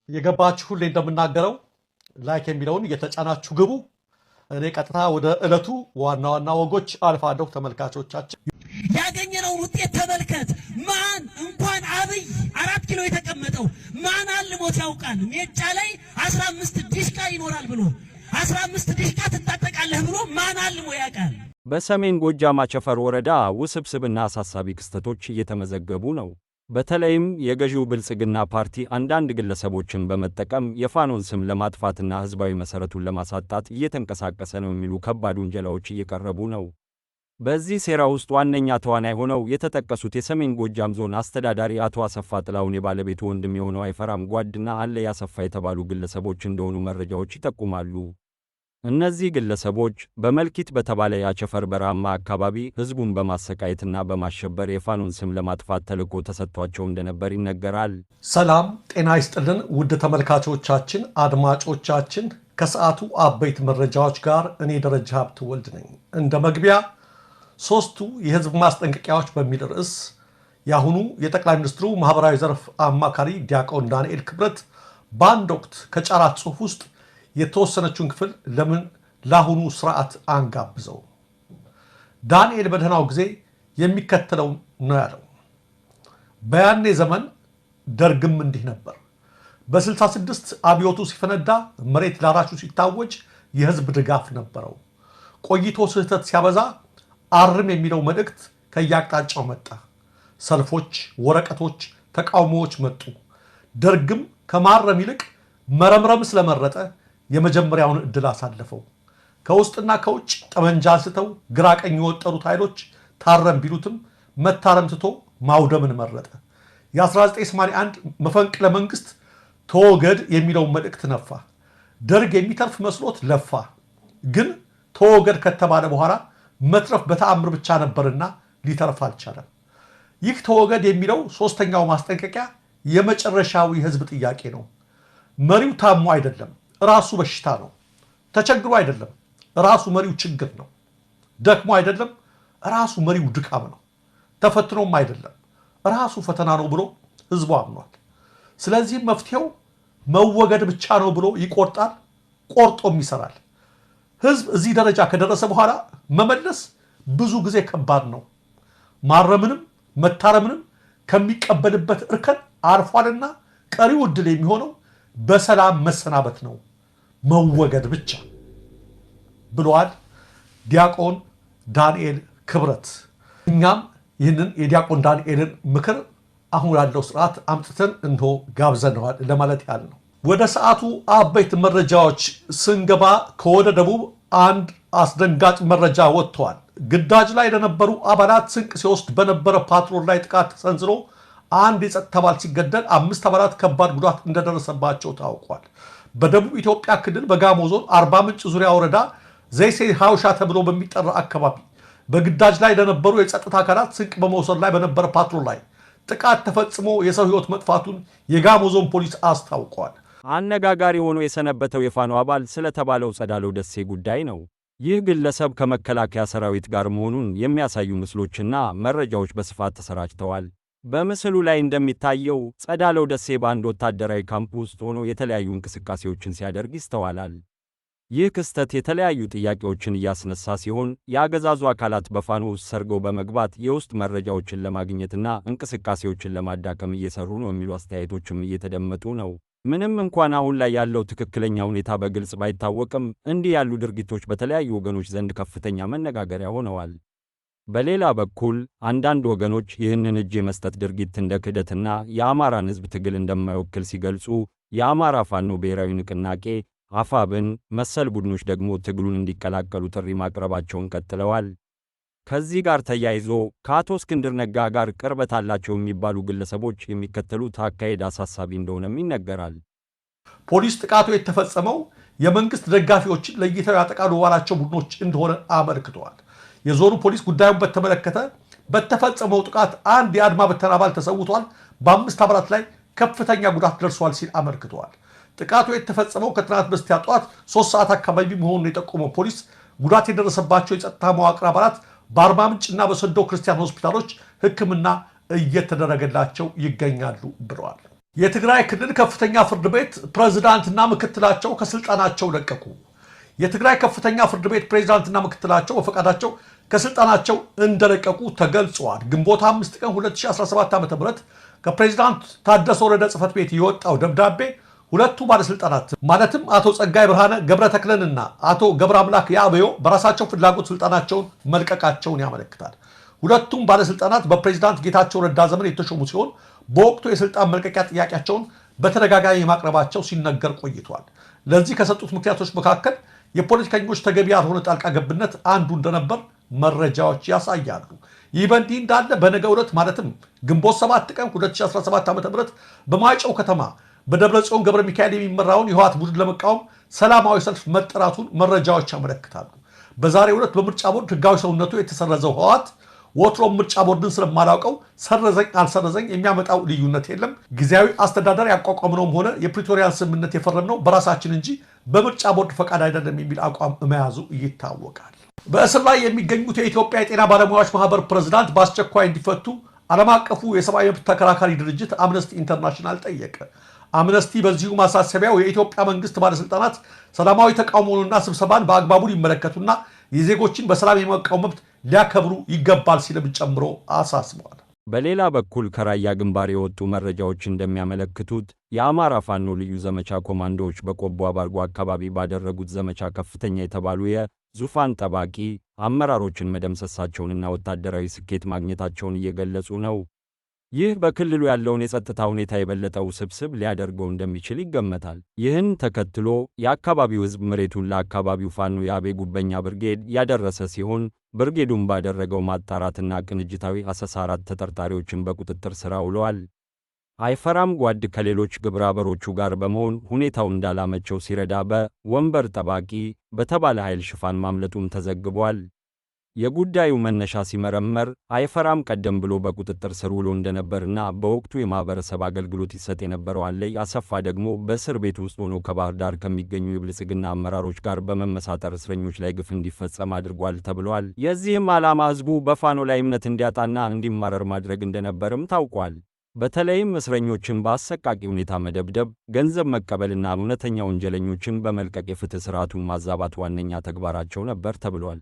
የገባችሁ ሁሌ እንደምናገረው ላይክ የሚለውን እየተጫናችሁ ግቡ። እኔ ቀጥታ ወደ ዕለቱ ዋና ዋና ወጎች አልፋለሁ። ተመልካቾቻችን ያገኘነው ውጤት ተመልከት። ማን እንኳን አብይ 4 ኪሎ የተቀመጠው ማን አልሞት ያውቃል? ሜጫ ላይ 15 ዲሽቃ ይኖራል ብሎ 15 ዲሽቃ ትታጠቃለህ ብሎ ማን አልሞ ያውቃል? በሰሜን ጎጃም አቸፈር ወረዳ ውስብስብና አሳሳቢ ክስተቶች እየተመዘገቡ ነው። በተለይም የገዢው ብልጽግና ፓርቲ አንዳንድ ግለሰቦችን በመጠቀም የፋኖን ስም ለማጥፋትና ህዝባዊ መሰረቱን ለማሳጣት እየተንቀሳቀሰ ነው የሚሉ ከባድ ውንጀላዎች እየቀረቡ ነው። በዚህ ሴራ ውስጥ ዋነኛ ተዋናይ ሆነው የተጠቀሱት የሰሜን ጎጃም ዞን አስተዳዳሪ አቶ አሰፋ ጥላሁን የባለቤቱ ወንድም የሆነው አይፈራም ጓድና አለ ያሰፋ የተባሉ ግለሰቦች እንደሆኑ መረጃዎች ይጠቁማሉ። እነዚህ ግለሰቦች በመልኪት በተባለ የአቸፈር በረሃማ አካባቢ ህዝቡን በማሰቃየትና በማሸበር የፋኖን ስም ለማጥፋት ተልዕኮ ተሰጥቷቸው እንደነበር ይነገራል። ሰላም ጤና ይስጥልን ውድ ተመልካቾቻችን፣ አድማጮቻችን፣ ከሰዓቱ አበይት መረጃዎች ጋር እኔ ደረጃ ሀብተወልድ ነኝ። እንደ መግቢያ ሶስቱ የህዝብ ማስጠንቀቂያዎች በሚል ርዕስ የአሁኑ የጠቅላይ ሚኒስትሩ ማህበራዊ ዘርፍ አማካሪ ዲያቆን ዳንኤል ክብረት በአንድ ወቅት ከጫራት ጽሑፍ ውስጥ የተወሰነችውን ክፍል ለምን ለአሁኑ ስርዓት አንጋብዘው? ዳንኤል በደህናው ጊዜ የሚከተለው ነው ያለው። በያኔ ዘመን ደርግም እንዲህ ነበር። በ66 አብዮቱ ሲፈነዳ መሬት ላራሹ ሲታወጅ የህዝብ ድጋፍ ነበረው። ቆይቶ ስህተት ሲያበዛ አርም የሚለው መልእክት ከያቅጣጫው መጣ። ሰልፎች፣ ወረቀቶች፣ ተቃውሞዎች መጡ። ደርግም ከማረም ይልቅ መረምረም ስለመረጠ የመጀመሪያውን ዕድል አሳለፈው። ከውስጥና ከውጭ ጠመንጃ አንስተው ግራ ቀኝ የወጠሩት ኃይሎች ታረም ቢሉትም መታረም ትቶ ማውደምን መረጠ። የ1981 መፈንቅለ መንግስት ተወገድ የሚለውን መልእክት ነፋ። ደርግ የሚተርፍ መስሎት ለፋ። ግን ተወገድ ከተባለ በኋላ መትረፍ በተአምር ብቻ ነበርና ሊተርፍ አልቻለም። ይህ ተወገድ የሚለው ሶስተኛው ማስጠንቀቂያ የመጨረሻው የህዝብ ጥያቄ ነው። መሪው ታሞ አይደለም፣ ራሱ በሽታ ነው። ተቸግሮ አይደለም፣ ራሱ መሪው ችግር ነው። ደክሞ አይደለም፣ ራሱ መሪው ድካም ነው። ተፈትኖም አይደለም፣ ራሱ ፈተና ነው ብሎ ህዝቡ አምኗል። ስለዚህም መፍትሄው መወገድ ብቻ ነው ብሎ ይቆርጣል፣ ቆርጦም ይሰራል። ህዝብ እዚህ ደረጃ ከደረሰ በኋላ መመለስ ብዙ ጊዜ ከባድ ነው። ማረምንም መታረምንም ከሚቀበልበት እርከን አርፏልና ቀሪው ዕድል የሚሆነው በሰላም መሰናበት ነው፣ መወገድ ብቻ ብለዋል ዲያቆን ዳንኤል ክብረት። እኛም ይህንን የዲያቆን ዳንኤልን ምክር አሁን ያለው ስርዓት አምጥተን እንሆ ጋብዘነዋል ለማለት ያህል ነው። ወደ ሰዓቱ አበይት መረጃዎች ስንገባ ከወደ ደቡብ አንድ አስደንጋጭ መረጃ ወጥቷል። ግዳጅ ላይ ለነበሩ አባላት ስንቅ ሲወስድ በነበረ ፓትሮል ላይ ጥቃት ተሰንዝሮ አንድ የጸጥታ አባል ሲገደል 5 አባላት ከባድ ጉዳት እንደደረሰባቸው ታውቋል። በደቡብ ኢትዮጵያ ክልል በጋሞ ዞን አርባ ምንጭ ዙሪያ ወረዳ ዘይሴ ሀውሻ ተብሎ በሚጠራ አካባቢ በግዳጅ ላይ ለነበሩ የጸጥታ አካላት ስንቅ በመውሰድ ላይ በነበረ ፓትሮል ላይ ጥቃት ተፈጽሞ የሰው ሕይወት መጥፋቱን የጋሞ ዞን ፖሊስ አስታውቋል። አነጋጋሪ ሆኖ የሰነበተው የፋኖ አባል ስለተባለው ጸዳለው ደሴ ጉዳይ ነው። ይህ ግለሰብ ከመከላከያ ሰራዊት ጋር መሆኑን የሚያሳዩ ምስሎችና መረጃዎች በስፋት ተሰራጭተዋል። በምስሉ ላይ እንደሚታየው ጸዳለው ደሴ በአንድ ወታደራዊ ካምፕ ውስጥ ሆኖ የተለያዩ እንቅስቃሴዎችን ሲያደርግ ይስተዋላል። ይህ ክስተት የተለያዩ ጥያቄዎችን እያስነሳ ሲሆን የአገዛዙ አካላት በፋኖ ውስጥ ሰርገው በመግባት የውስጥ መረጃዎችን ለማግኘትና እንቅስቃሴዎችን ለማዳከም እየሰሩ ነው የሚሉ አስተያየቶችም እየተደመጡ ነው። ምንም እንኳን አሁን ላይ ያለው ትክክለኛ ሁኔታ በግልጽ ባይታወቅም እንዲህ ያሉ ድርጊቶች በተለያዩ ወገኖች ዘንድ ከፍተኛ መነጋገሪያ ሆነዋል። በሌላ በኩል አንዳንድ ወገኖች ይህንን እጅ የመስጠት ድርጊት እንደ ክህደትና የአማራን ሕዝብ ትግል እንደማይወክል ሲገልጹ፣ የአማራ ፋኖ ብሔራዊ ንቅናቄ አፋብን መሰል ቡድኖች ደግሞ ትግሉን እንዲቀላቀሉ ጥሪ ማቅረባቸውን ቀጥለዋል። ከዚህ ጋር ተያይዞ ከአቶ እስክንድር ነጋ ጋር ቅርበት አላቸው የሚባሉ ግለሰቦች የሚከተሉት አካሄድ አሳሳቢ እንደሆነም ይነገራል። ፖሊስ ጥቃቱ የተፈጸመው የመንግስት ደጋፊዎችን ለይተው ያጠቃሉ ባላቸው ቡድኖች እንደሆነ አመልክተዋል። የዞኑ ፖሊስ ጉዳዩን በተመለከተ በተፈጸመው ጥቃት አንድ የአድማ በተና አባል ተሰውቷል፣ በ5 አባላት ላይ ከፍተኛ ጉዳት ደርሷል ሲል አመልክተዋል። ጥቃቱ የተፈጸመው ከትናንት በስቲያ ጠዋት 3 ሰዓት አካባቢ መሆኑን የጠቆመው ፖሊስ ጉዳት የደረሰባቸው የጸጥታ መዋቅር አባላት በአርባ ምንጭና በሶዶ ክርስቲያን ሆስፒታሎች ሕክምና እየተደረገላቸው ይገኛሉ ብለዋል። የትግራይ ክልል ከፍተኛ ፍርድ ቤት ፕሬዝዳንትና ምክትላቸው ከስልጣናቸው ለቀቁ። የትግራይ ከፍተኛ ፍርድ ቤት ፕሬዝዳንትና ምክትላቸው በፈቃዳቸው ከስልጣናቸው እንደለቀቁ ተገልጿል። ግንቦት 5 ቀን 2017 ዓ.ም ከፕሬዝዳንት ታደሰ ወረደ ጽሕፈት ቤት የወጣው ደብዳቤ ሁለቱ ባለስልጣናት ማለትም አቶ ጸጋይ ብርሃነ ገብረ ተክለንና አቶ ገብረ አምላክ ያበዮ በራሳቸው ፍላጎት ስልጣናቸውን መልቀቃቸውን ያመለክታል። ሁለቱም ባለስልጣናት በፕሬዝዳንት ጌታቸው ረዳ ዘመን የተሾሙ ሲሆን በወቅቱ የስልጣን መልቀቂያ ጥያቄያቸውን በተደጋጋሚ ማቅረባቸው ሲነገር ቆይቷል። ለዚህ ከሰጡት ምክንያቶች መካከል የፖለቲከኞች ተገቢ ያልሆነ ጣልቃ ገብነት አንዱ እንደነበር መረጃዎች ያሳያሉ። ይህ በእንዲህ እንዳለ በነገው ዕለት ማለትም ግንቦት 7 ቀን 2017 ዓ.ም በማይጨው ከተማ በደብረጽዮን ገብረ ሚካኤል የሚመራውን የህወሓት ቡድን ለመቃወም ሰላማዊ ሰልፍ መጠራቱን መረጃዎች ያመለክታሉ። በዛሬው ዕለት በምርጫ ቦርድ ህጋዊ ሰውነቱ የተሰረዘው ህወሓት ወትሮም ምርጫ ቦርድን ስለማላውቀው ሰረዘኝ አልሰረዘኝ የሚያመጣው ልዩነት የለም፣ ጊዜያዊ አስተዳደር ያቋቋምነውም ሆነ የፕሪቶሪያን ስምምነት የፈረምነው በራሳችን እንጂ በምርጫ ቦርድ ፈቃድ አይደለም የሚል አቋም መያዙ ይታወቃል። በእስር ላይ የሚገኙት የኢትዮጵያ የጤና ባለሙያዎች ማህበር ፕሬዝዳንት በአስቸኳይ እንዲፈቱ ዓለም አቀፉ የሰብአዊ መብት ተከራካሪ ድርጅት አምነስቲ ኢንተርናሽናል ጠየቀ። አምነስቲ በዚሁ ማሳሰቢያው የኢትዮጵያ መንግስት ባለስልጣናት ሰላማዊ ተቃውሞንና ስብሰባን በአግባቡ ሊመለከቱና የዜጎችን በሰላም የመቃወም መብት ሊያከብሩ ይገባል ሲልም ጨምሮ አሳስበዋል። በሌላ በኩል ከራያ ግንባር የወጡ መረጃዎች እንደሚያመለክቱት የአማራ ፋኖ ልዩ ዘመቻ ኮማንዶዎች በቆቦ አባርጎ አካባቢ ባደረጉት ዘመቻ ከፍተኛ የተባሉ የዙፋን ጠባቂ አመራሮችን መደምሰሳቸውንና ወታደራዊ ስኬት ማግኘታቸውን እየገለጹ ነው። ይህ በክልሉ ያለውን የጸጥታ ሁኔታ የበለጠ ውስብስብ ሊያደርገው እንደሚችል ይገመታል። ይህን ተከትሎ የአካባቢው ሕዝብ መሬቱን ለአካባቢው ፋኖ የአቤ ጉበኛ ብርጌድ ያደረሰ ሲሆን ብርጌዱን ባደረገው ማጣራትና ቅንጅታዊ አሰሳ 4 ተጠርጣሪዎችን በቁጥጥር ስር አውለዋል። አይፈራም ጓድ ከሌሎች ግብረ አበሮቹ ጋር በመሆን ሁኔታው እንዳላመቸው ሲረዳ በወንበር ጠባቂ በተባለ ኃይል ሽፋን ማምለጡም ተዘግቧል። የጉዳዩ መነሻ ሲመረመር አይፈራም ቀደም ብሎ በቁጥጥር ስር ውሎ እንደነበርና በወቅቱ የማህበረሰብ አገልግሎት ይሰጥ የነበረው አለይ አሰፋ ደግሞ በእስር ቤት ውስጥ ሆኖ ከባህር ዳር ከሚገኙ የብልጽግና አመራሮች ጋር በመመሳጠር እስረኞች ላይ ግፍ እንዲፈጸም አድርጓል ተብሏል። የዚህም ዓላማ ህዝቡ በፋኖ ላይ እምነት እንዲያጣና እንዲማረር ማድረግ እንደነበርም ታውቋል። በተለይም እስረኞችን በአሰቃቂ ሁኔታ መደብደብ፣ ገንዘብ መቀበልና እውነተኛ ወንጀለኞችን በመልቀቅ የፍትህ ስርዓቱን ማዛባት ዋነኛ ተግባራቸው ነበር ተብሏል።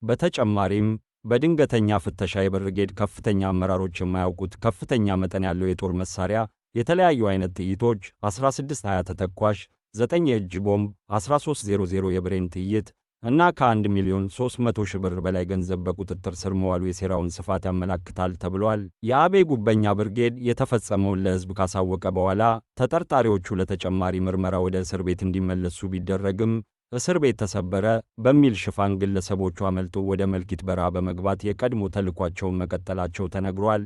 በተጨማሪም በድንገተኛ ፍተሻ የብርጌድ ከፍተኛ አመራሮች የማያውቁት ከፍተኛ መጠን ያለው የጦር መሳሪያ፣ የተለያዩ አይነት ጥይቶች፣ 1620 ተተኳሽ፣ 9 የእጅ ቦምብ፣ 1300 የብሬን ጥይት እና ከ1,300,000 ብር በላይ ገንዘብ በቁጥጥር ስር መዋሉ የሴራውን ስፋት ያመለክታል ተብሏል። የአቤ ጉበኛ ብርጌድ የተፈጸመውን ለህዝብ ካሳወቀ በኋላ ተጠርጣሪዎቹ ለተጨማሪ ምርመራ ወደ እስር ቤት እንዲመለሱ ቢደረግም እስር ቤት ተሰበረ በሚል ሽፋን ግለሰቦቹ አመልጦ ወደ መልኪት በረሃ በመግባት የቀድሞ ተልኳቸውን መቀጠላቸው ተነግሯል።